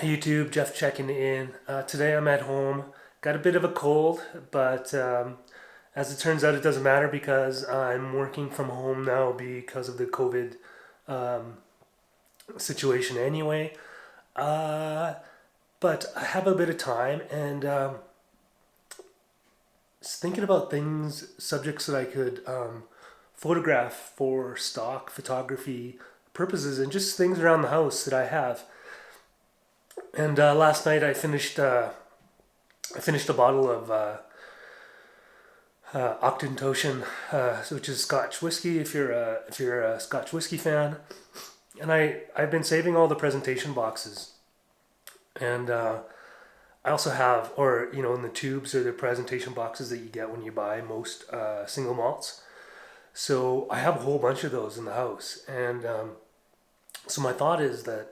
Hey YouTube, Jeff checking in. Today I'm at home. Got a bit of a cold, but as it turns out, it doesn't matter because I'm working from home now because of the COVID um, situation anyway. Uh, but I have a bit of time and thinking about things, subjects that I could photograph for stock photography purposes and just things around the house that I have. And last night I finished a bottle of Octantoshan, which is Scotch whiskey. If you're a Scotch whiskey fan, and I've been saving all the presentation boxes, and I also have, or in the tubes or the presentation boxes that you get when you buy most single malts. So I have a whole bunch of those in the house, and so my thought is that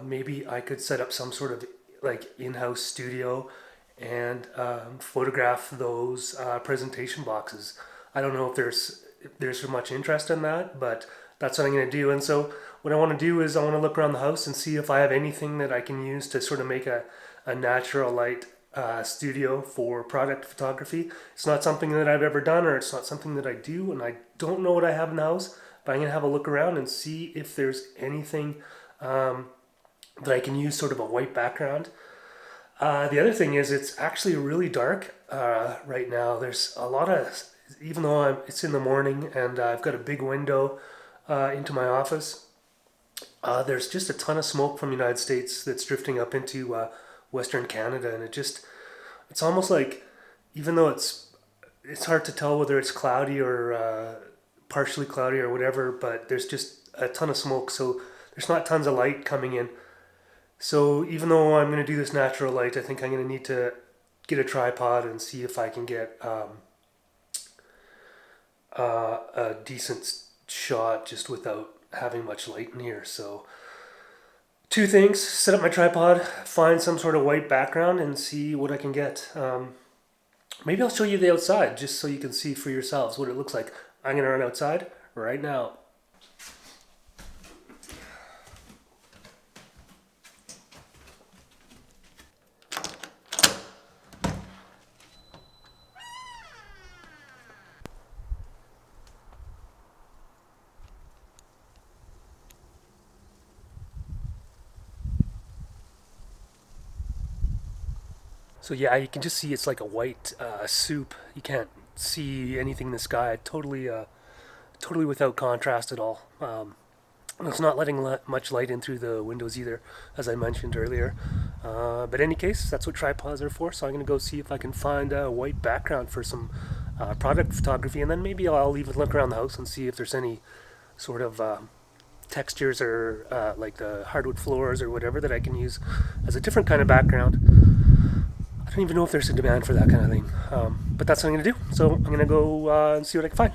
maybe I could set up some sort of like in-house studio and photograph those presentation boxes. I don't know if there's so much interest in that, but that's what I'm going to do. And so what I want to do is I want to look around the house and see if I have anything that I can use to sort of make a natural light studio for product photography. It's not something that I've ever done, or it's not something that I do, and I don't know what I have in the house. But I'm gonna have a look around and see if there's anything um, that I can use sort of a white background. The other thing is it's actually really dark right now. There's a lot of, even though it's in the morning and I've got a big window into my office, there's just a ton of smoke from the United States that's drifting up into Western Canada, and it's almost like, even though it's hard to tell whether it's cloudy or partially cloudy or whatever, but there's just a ton of smoke, so there's not tons of light coming in. So even though I'm going to do this natural light, I think I'm going to need to get a tripod and see if I can get a decent shot just without having much light in here. So two things: set up my tripod, find some sort of white background, and see what I can get. Maybe I'll show you the outside just so you can see for yourselves what it looks like. I'm going to run outside right now. So yeah, you can just see it's like a white soup. You can't see anything in the sky. Totally without contrast at all. And it's not letting much light in through the windows either, as I mentioned earlier. But in any case, that's what tripods are for. So I'm going to go see if I can find a white background for some product photography, and then maybe I'll even look around the house and see if there's any sort of textures or like the hardwood floors or whatever that I can use as a different kind of background. I don't even know if there's a demand for that kind of thing. But that's what I'm going to do. So I'm going to go and see what I can find.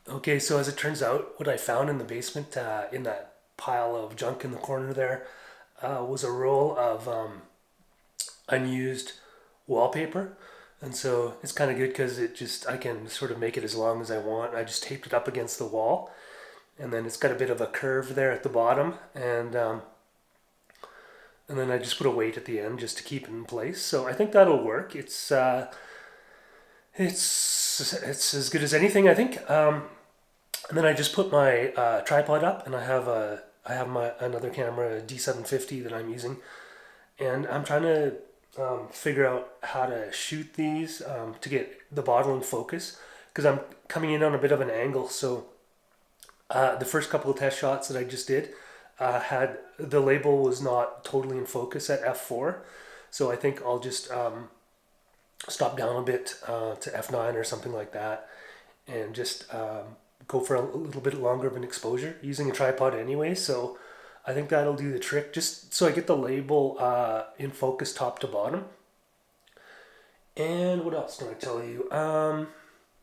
Okay, so as it turns out, what I found in the basement, in that pile of junk in the corner there, was a roll of unused wallpaper. And so it's kind of good because I can sort of make it as long as I want. I just taped it up against the wall, and then it's got a bit of a curve there at the bottom, and then I just put a weight at the end just to keep it in place. So I think that'll work. It's as good as anything, I think. And then I just put my tripod up, and I have my another camera, a D750 that I'm using, and I'm trying to figure out how to shoot these to get the bottle in focus because I'm coming in on a bit of an angle. So the first couple of test shots that I just did had the label was not totally in focus at f4, so I think I'll just stop down a bit to f9 or something like that, and just go for a little bit longer of an exposure using a tripod anyway. So I think that'll do the trick, just so I get the label in focus top to bottom. And what else do I tell you?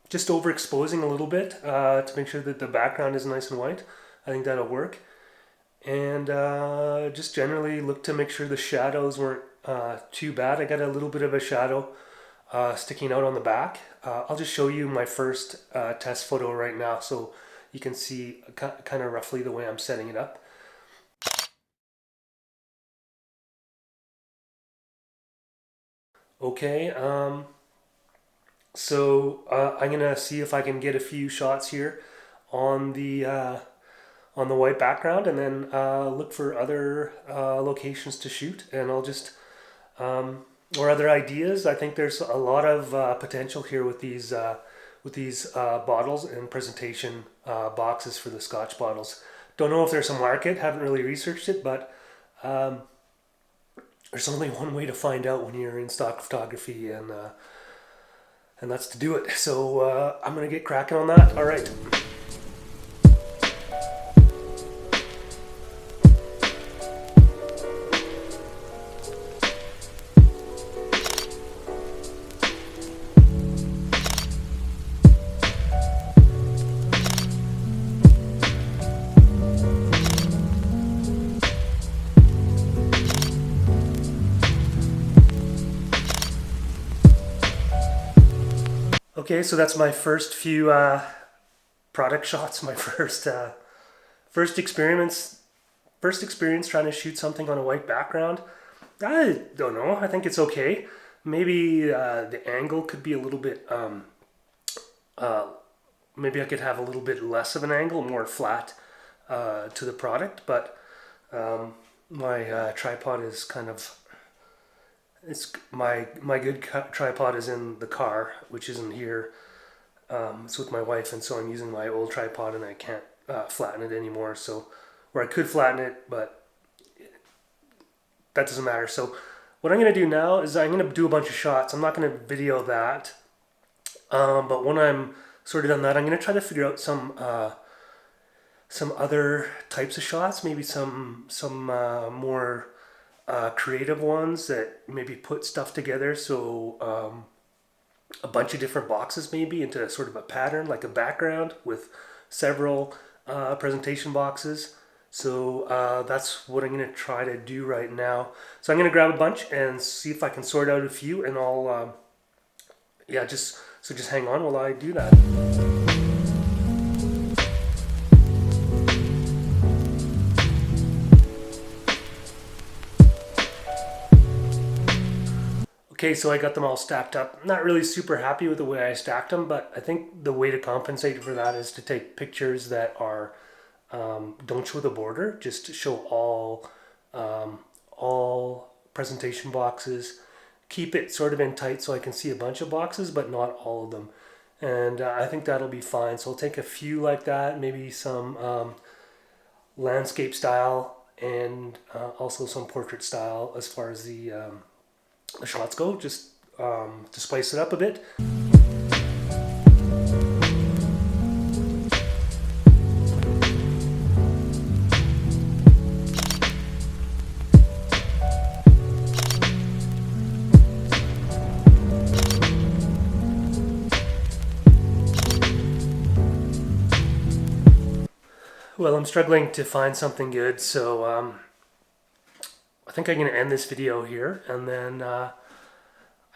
Just overexposing a little bit to make sure that the background is nice and white. I think that'll work. And just generally look to make sure the shadows weren't too bad. I got a little bit of a shadow sticking out on the back. I'll just show you my first test photo right now so you can see kind of roughly the way I'm setting it up. Okay, so I'm gonna see if I can get a few shots here on the white background, and then look for other locations to shoot, and I'll just or other ideas. I think there's a lot of potential here with these bottles and presentation boxes for the Scotch bottles. Don't know if there's a market. Haven't really researched it, but there's only one way to find out when you're in stock photography, and that's to do it. So I'm gonna get cracking on that. All right. Okay, so that's my first few product shots. My first experiments, first experience trying to shoot something on a white background. I don't know. I think it's okay. Maybe the angle could be a little bit. Uh, Maybe I could have a little bit less of an angle, more flat to the product. But my tripod is kind of. It's my good tripod is in the car, which isn't here. It's with my wife, and so I'm using my old tripod, and I can't flatten it anymore. So, or I could flatten it, but that doesn't matter. So, what I'm gonna do now is I'm gonna do a bunch of shots. I'm not gonna video that, but when I'm sort of done that, I'm gonna try to figure out some other types of shots, maybe some more creative ones that maybe put stuff together. So a bunch of different boxes maybe into sort of a pattern, like a background with several presentation boxes. So that's what I'm going to try to do right now. So I'm going to grab a bunch and see if I can sort out a few, and I'll yeah, just hang on while I do that. Okay, so I got them all stacked up. Not really super happy with the way I stacked them, but I think the way to compensate for that is to take pictures that are don't show the border, just show all presentation boxes. Keep it sort of in tight so I can see a bunch of boxes, but not all of them. And I think that'll be fine. So I'll take a few like that, maybe some landscape style, and also some portrait style as far as the shots go, just to spice it up a bit. Well, I'm struggling to find something good, so I think I'm going to end this video here, and then I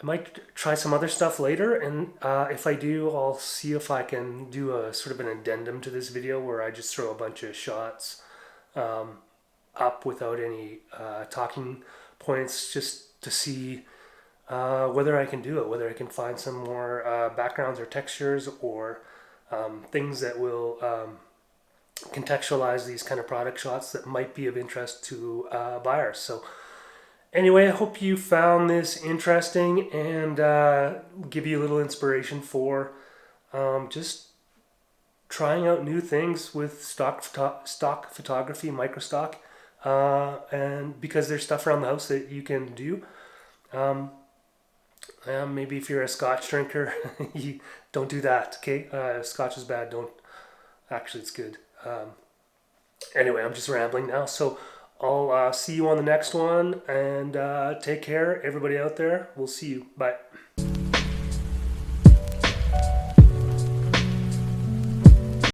might try some other stuff later, and if I do, I'll see if I can do a sort of an addendum to this video where I just throw a bunch of shots up without any talking points, just to see whether I can do it, whether I can find some more backgrounds or textures, or things that will contextualize these kind of product shots that might be of interest to buyers. So anyway, I hope you found this interesting, and give you a little inspiration for just trying out new things with stock photography, Microstock, and because there's stuff around the house that you can do. Maybe if you're a Scotch drinker, you don't do that. Okay, Scotch is bad. Don't. Actually, it's good. Anyway, I'm just rambling now. So I'll see you on the next one, and take care, everybody out there. We'll see you. Bye.